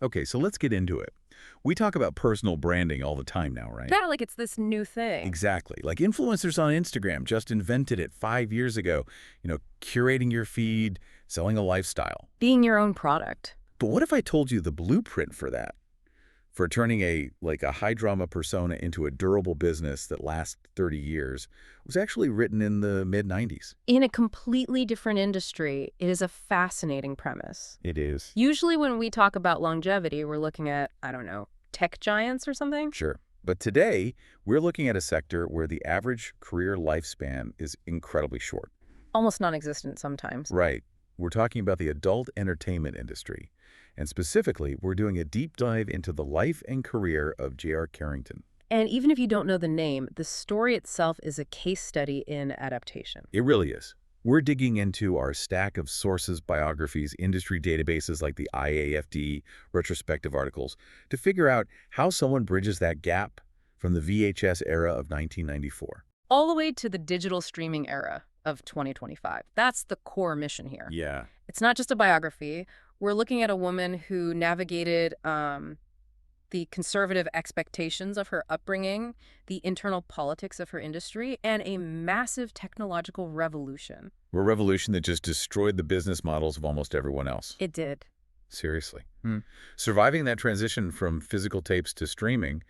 Okay, so let's get into it. We talk about personal branding all the time now, right? Yeah, like it's this new thing. Exactly. Like influencers on Instagram just invented it 5 years ago. Curating your feed, selling a lifestyle. Being your own product. But what if I told you the blueprint for that? For turning a high drama persona into a durable business that lasts 30 years was actually written in the mid-90s. In a completely different industry, it is a fascinating premise. It is. Usually when we talk about longevity, we're looking at, I don't know, tech giants or something. Sure. But today, we're looking at a sector where the average career lifespan is incredibly short. Almost non-existent sometimes. Right. We're talking about the adult entertainment industry. And specifically, we're doing a deep dive into the life and career of J.R. Carrington. And even if you don't know the name, the story itself is a case study in adaptation. It really is. We're digging into our stack of sources, biographies, industry databases like the IAFD, retrospective articles, to figure out how someone bridges that gap from the VHS era of 1994. All the way to the digital streaming era of 2025. That's the core mission here. Yeah. It's not just a biography. We're looking at a woman who navigated the conservative expectations of her upbringing, the internal politics of her industry, and a massive technological revolution. A revolution that just destroyed the business models of almost everyone else. It did. Seriously. Surviving that transition from physical tapes to streaming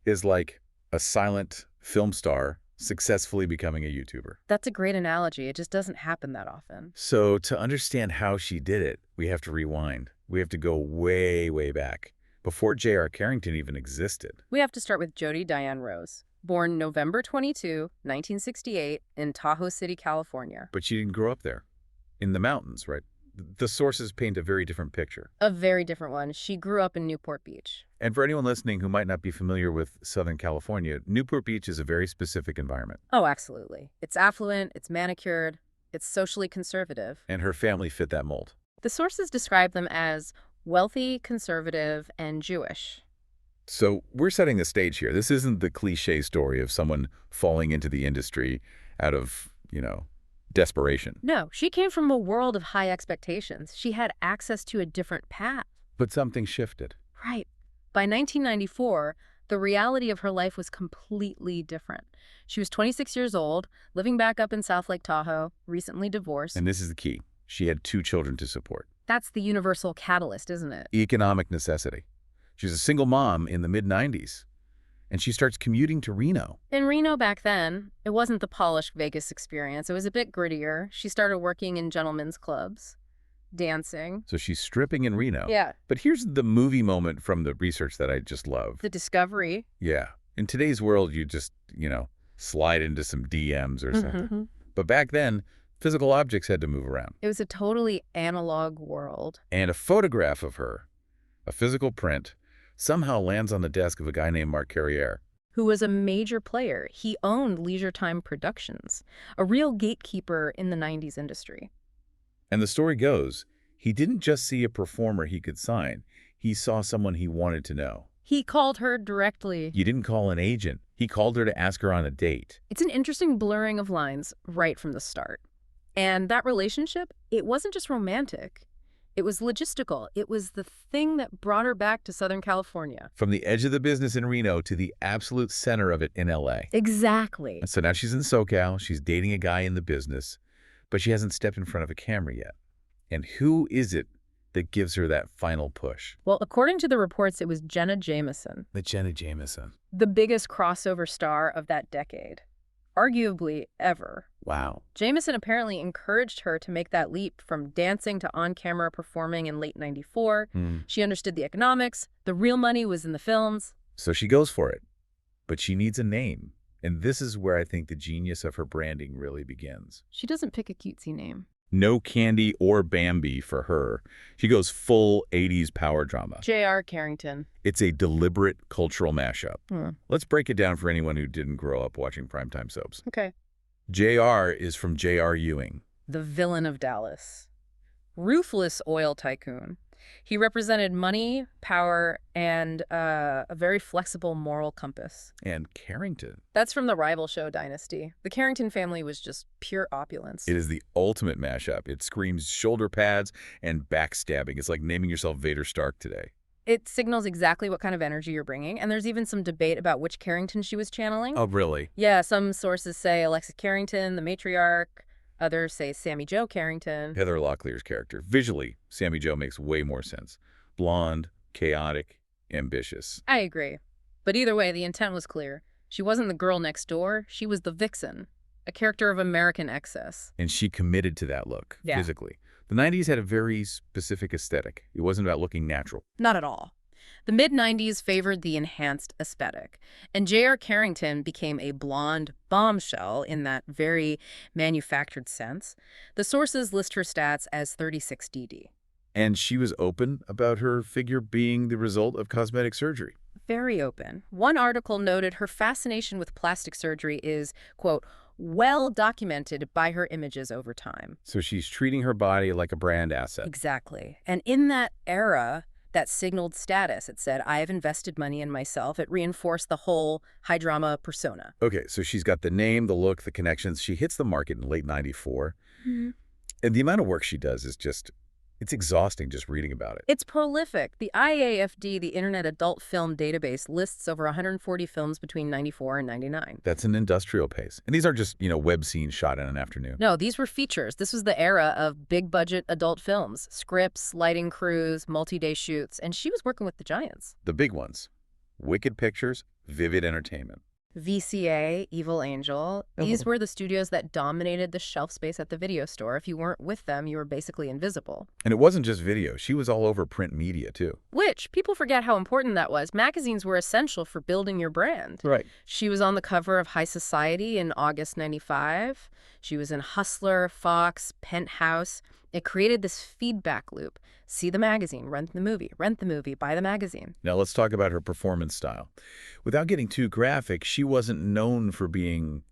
is like a silent film star successfully becoming a YouTuber. That's a great analogy. It just doesn't happen that often. So to understand how she did it, we have to rewind. We have to go way, way back, before J.R. Carrington even existed. We have to start with Jody Diane Rose, born November 22, 1968, in Tahoe City, California. But she didn't grow up there, in the mountains, right? The sources paint a very different picture. A very different one. She grew up in Newport Beach. And for anyone listening who might not be familiar with Southern California, Newport Beach is a very specific environment. Oh, absolutely. It's affluent, it's manicured, it's socially conservative. And her family fit that mold. The sources describe them as wealthy, conservative, and Jewish. So we're setting the stage here. This isn't the cliche story of someone falling into the industry out of, desperation. No, she came from a world of high expectations. She had access to a different path. But something shifted. Right. By 1994, the reality of her life was completely different. She was 26 years old, living back up in South Lake Tahoe, recently divorced. And this is the key. She had 2 children to support. That's the universal catalyst, isn't it? Economic necessity. She's a single mom in the mid-90s. And she starts commuting to Reno. In Reno back then, it wasn't the polished Vegas experience. It was a bit grittier. She started working in gentlemen's clubs, dancing. So she's stripping in Reno. Yeah. But here's the movie moment from the research that I just love. The discovery. Yeah. In today's world, you just, slide into some DMs or something. But back then, physical objects had to move around. It was a totally analog world. And a photograph of her, a physical print, somehow lands on the desk of a guy named Mark Carriere. Who was a major player. He owned Leisure Time Productions, a real gatekeeper in the 90s industry. And the story goes, he didn't just see a performer he could sign. He saw someone he wanted to know. He called her directly. You didn't call an agent. He called her to ask her on a date. It's an interesting blurring of lines right from the start. And that relationship, it wasn't just romantic. It was logistical. It was the thing that brought her back to Southern California. From the edge of the business in Reno to the absolute center of it in L.A. Exactly. So now she's in SoCal. She's dating a guy in the business, but she hasn't stepped in front of a camera yet. And who is it that gives her that final push? Well, according to the reports, it was Jenna Jameson. The Jenna Jameson. The biggest crossover star of that decade. Arguably ever. Wow. Jameson apparently encouraged her to make that leap from dancing to on-camera performing in late 94. She understood the economics. The real money was in the films. So she goes for it. But she needs a name. And this is where I think the genius of her branding really begins. She doesn't pick a cutesy name. No Candy or Bambi for her. She goes full 80s power drama. J.R. Carrington. It's a deliberate cultural mashup. Let's break it down for anyone who didn't grow up watching primetime soaps. Okay. J.R. is from J.R. Ewing. The villain of Dallas. Ruthless oil tycoon. He represented money, power, and a very flexible moral compass. And Carrington. That's from the rival show Dynasty. The Carrington family was just pure opulence. It is the ultimate mashup. It screams shoulder pads and backstabbing. It's like naming yourself Vader Stark today. It signals exactly what kind of energy you're bringing, and there's even some debate about which Carrington she was channeling. Oh, really? Yeah, some sources say Alexis Carrington, the matriarch. Others say Sammy Jo Carrington. Heather Locklear's character. Visually, Sammy Jo makes way more sense. Blonde, chaotic, ambitious. I agree. But either way, the intent was clear. She wasn't the girl next door. She was the vixen, a character of American excess. And she committed to that look, Yeah. physically. The 90s had a very specific aesthetic. It wasn't about looking natural. Not at all. The mid-90s favored the enhanced aesthetic, and J.R. Carrington became a blonde bombshell in that very manufactured sense. The sources list her stats as 36DD. And she was open about her figure being the result of cosmetic surgery. Very open. One article noted her fascination with plastic surgery is, quote, well documented by her images over time. So she's treating her body like a brand asset. Exactly. And in that era, that signaled status. It said, I have invested money in myself. It reinforced the whole high drama persona. Okay, so she's got the name, the look, the connections. She hits the market in late 94. And the amount of work she does is just, it's exhausting just reading about it. It's prolific. The IAFD, the Internet Adult Film Database, lists over 140 films between 94 and 99. That's an industrial pace. And these aren't just, web scenes shot in an afternoon. No, these were features. This was the era of big-budget adult films, scripts, lighting crews, multi-day shoots, and she was working with the giants. The big ones. Wicked Pictures, Vivid Entertainment. VCA, Evil Angel, these were the studios that dominated the shelf space at the video store. If you weren't with them, you were basically invisible. And it wasn't just video. She was all over print media, too. Which, people forget how important that was. Magazines were essential for building your brand. Right. She was on the cover of High Society in August 95. She was in Hustler, Fox, Penthouse. It created this feedback loop. See the magazine, rent the movie, buy the magazine. Now let's talk about her performance style. Without getting too graphic, she wasn't known for being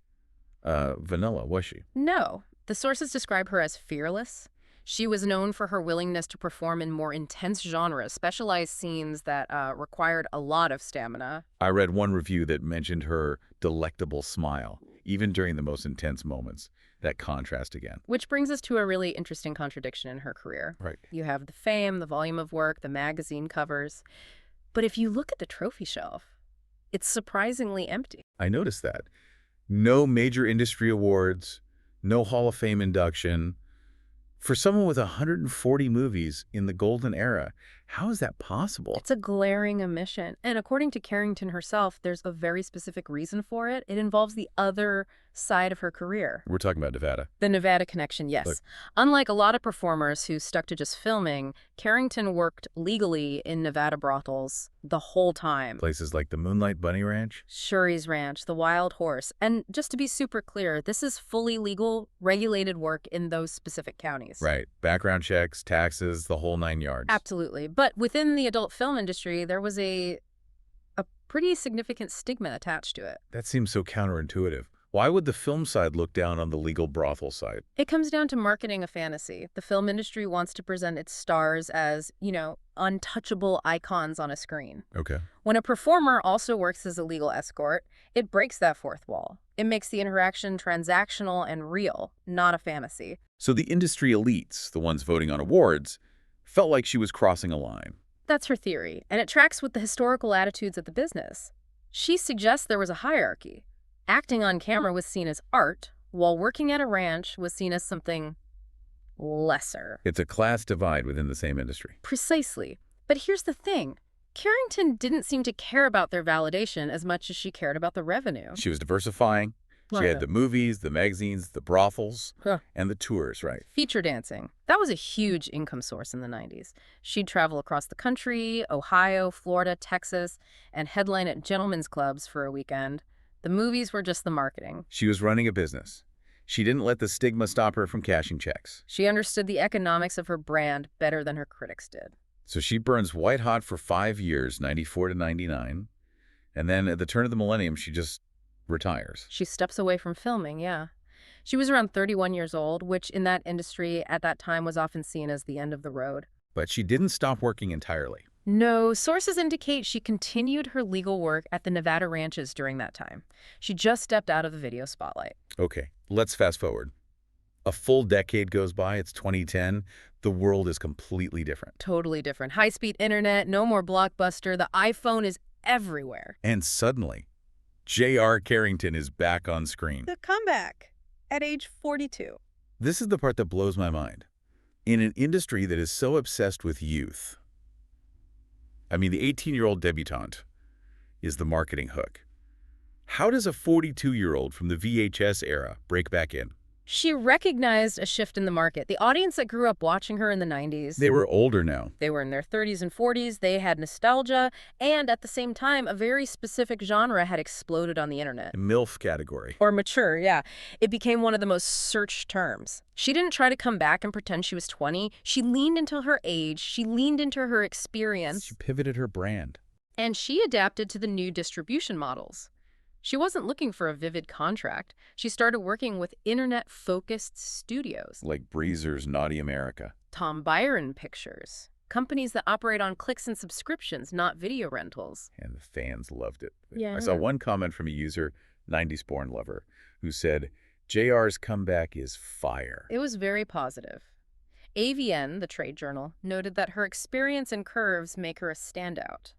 vanilla, was she? No. The sources describe her as fearless. She was known for her willingness to perform in more intense genres, specialized scenes that required a lot of stamina. I read one review that mentioned her delectable smile, even during the most intense moments. That contrast again. Which brings us to a really interesting contradiction in her career. Right. You have the fame, the volume of work, the magazine covers. But if you look at the trophy shelf, it's surprisingly empty. I noticed that. No major industry awards, no Hall of Fame induction. For someone with 140 movies in the golden era, how is that possible? It's a glaring omission. And according to Carrington herself, there's a very specific reason for it. It involves the other side of her career. We're talking about Nevada. The Nevada connection, yes. Look. Unlike a lot of performers who stuck to just filming, Carrington worked legally in Nevada brothels the whole time. Places like the Moonlight Bunny Ranch. Shuri's Ranch, the Wild Horse. And just to be super clear, this is fully legal, regulated work in those specific counties. Right. Background checks, taxes, the whole 9 yards. Absolutely. But within the adult film industry, there was a pretty significant stigma attached to it. That seems so counterintuitive. Why would the film side look down on the legal brothel side? It comes down to marketing a fantasy. The film industry wants to present its stars as, untouchable icons on a screen. Okay. When a performer also works as a legal escort, it breaks that fourth wall. It makes the interaction transactional and real, not a fantasy. So the industry elites, the ones voting on awards, felt like she was crossing a line. That's her theory, and it tracks with the historical attitudes of the business. She suggests there was a hierarchy. Acting on camera was seen as art, while working at a ranch was seen as something lesser. It's a class divide within the same industry. Precisely. But here's the thing. Carrington didn't seem to care about their validation as much as she cared about the revenue. She was diversifying. She had the movies, the magazines, the brothels, and the tours, right? Feature dancing. That was a huge income source in the 90s. She'd travel across the country, Ohio, Florida, Texas, and headline at gentlemen's clubs for a weekend. The movies were just the marketing. She was running a business. She didn't let the stigma stop her from cashing checks. She understood the economics of her brand better than her critics did. So she burns white hot for 5 years, 94 to 99. And then at the turn of the millennium, she just retires. She steps away from filming, yeah. She was around 31 years old, which in that industry at that time was often seen as the end of the road. But she didn't stop working entirely. No, sources indicate she continued her legal work at the Nevada ranches during that time. She just stepped out of the video spotlight. Okay, let's fast forward. A full decade goes by, it's 2010. The world is completely different. Totally different. High-speed internet, no more Blockbuster. The iPhone is everywhere. And suddenly, J.R. Carrington is back on screen. The comeback at age 42. This is the part that blows my mind. In an industry that is so obsessed with youth, I mean, the 18-year-old debutante is the marketing hook. How does a 42-year-old from the VHS era break back in? She recognized a shift in the market. The audience that grew up watching her in the 90s. They were older now. They were in their 30s and 40s. They had nostalgia. And at the same time, a very specific genre had exploded on the internet. MILF category. Or mature, yeah. It became one of the most searched terms. She didn't try to come back and pretend she was 20. She leaned into her age. She leaned into her experience. She pivoted her brand. And she adapted to the new distribution models. She wasn't looking for a vivid contract. She started working with internet-focused studios. Like Breezer's Naughty America. Tom Byron Pictures. Companies that operate on clicks and subscriptions, not video rentals. And the fans loved it. Yeah. I saw one comment from a user, 90s born lover, who said, JR's comeback is fire. It was very positive. AVN, the trade journal, noted that her experience and curves make her a standout.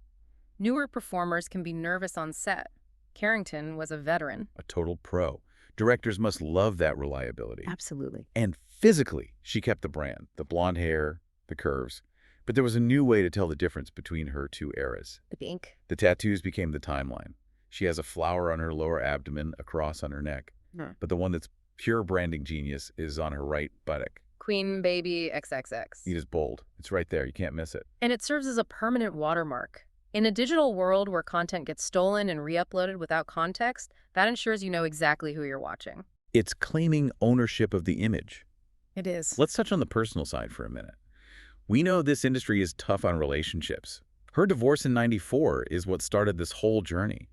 Newer performers can be nervous on set. Carrington was a veteran. A total pro. Directors must love that reliability. Absolutely. And physically, she kept the brand, the blonde hair, the curves. But there was a new way to tell the difference between her two eras. The pink. The tattoos became the timeline. She has a flower on her lower abdomen, a cross on her neck. But the one that's pure branding genius is on her right buttock. Queen Baby XXX. It is bold. It's right there. You can't miss it. And it serves as a permanent watermark. In a digital world where content gets stolen and re-uploaded without context, that ensures you know exactly who you're watching. It's claiming ownership of the image. It is. Let's touch on the personal side for a minute. We know this industry is tough on relationships. Her divorce in '94 is what started this whole journey.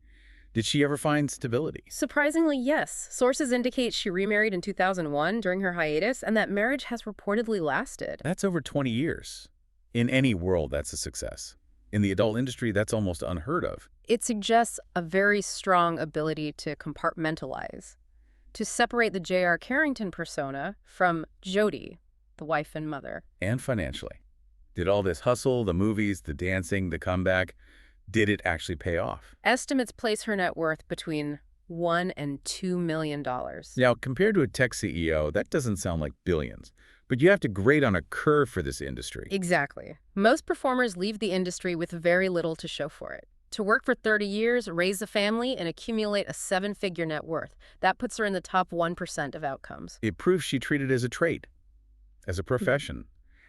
Did she ever find stability? Surprisingly, yes. Sources indicate she remarried in 2001 during her hiatus, and that marriage has reportedly lasted. That's over 20 years. In any world, that's a success. In the adult industry, that's almost unheard of. It suggests a very strong ability to compartmentalize, to separate the J.R. Carrington persona from Jody, the wife and mother. And financially. Did all this hustle, the movies, the dancing, the comeback, did it actually pay off? Estimates place her net worth between $1 and $2 million. Now, compared to a tech CEO, that doesn't sound like billions. But you have to grade on a curve for this industry. Exactly. Most performers leave the industry with very little to show for it. To work for 30 years, raise a family, and accumulate a 7-figure net worth. That puts her in the top 1% of outcomes. It proves she treated it as a trade, as a profession.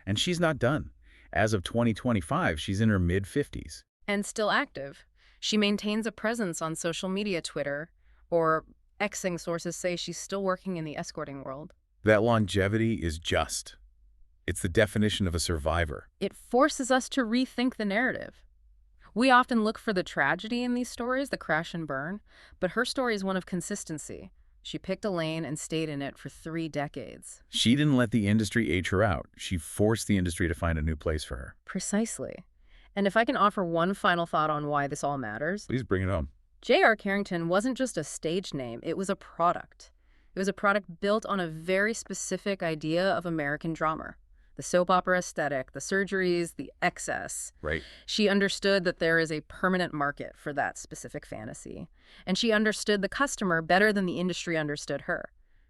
And she's not done. As of 2025, she's in her mid-50s. And still active. She maintains a presence on social media, Twitter, or Xing sources say she's still working in the escorting world. That longevity is just. It's the definition of a survivor. It forces us to rethink the narrative. We often look for the tragedy in these stories, the crash and burn, but her story is one of consistency. She picked a lane and stayed in it for 3 decades. She didn't let the industry age her out. She forced the industry to find a new place for her. Precisely. And if I can offer one final thought on why this all matters. Please bring it home. J.R. Carrington wasn't just a stage name, it was a product. It was a product built on a very specific idea of American drama. The soap opera aesthetic, the surgeries, the excess. Right. She understood that there is a permanent market for that specific fantasy. And she understood the customer better than the industry understood her.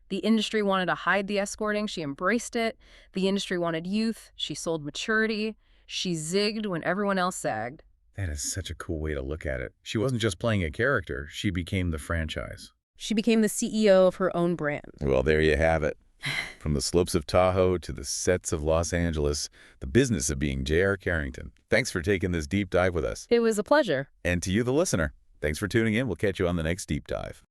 The industry wanted to hide the escorting. She embraced it. The industry wanted youth. She sold maturity. She zigged when everyone else sagged. That is such a cool way to look at it. She wasn't just playing a character. She became the franchise. She became the CEO of her own brand. Well, there you have it. From the slopes of Tahoe to the sets of Los Angeles, the business of being J.R. Carrington. Thanks for taking this deep dive with us. It was a pleasure. And to you, the listener, thanks for tuning in. We'll catch you on the next deep dive.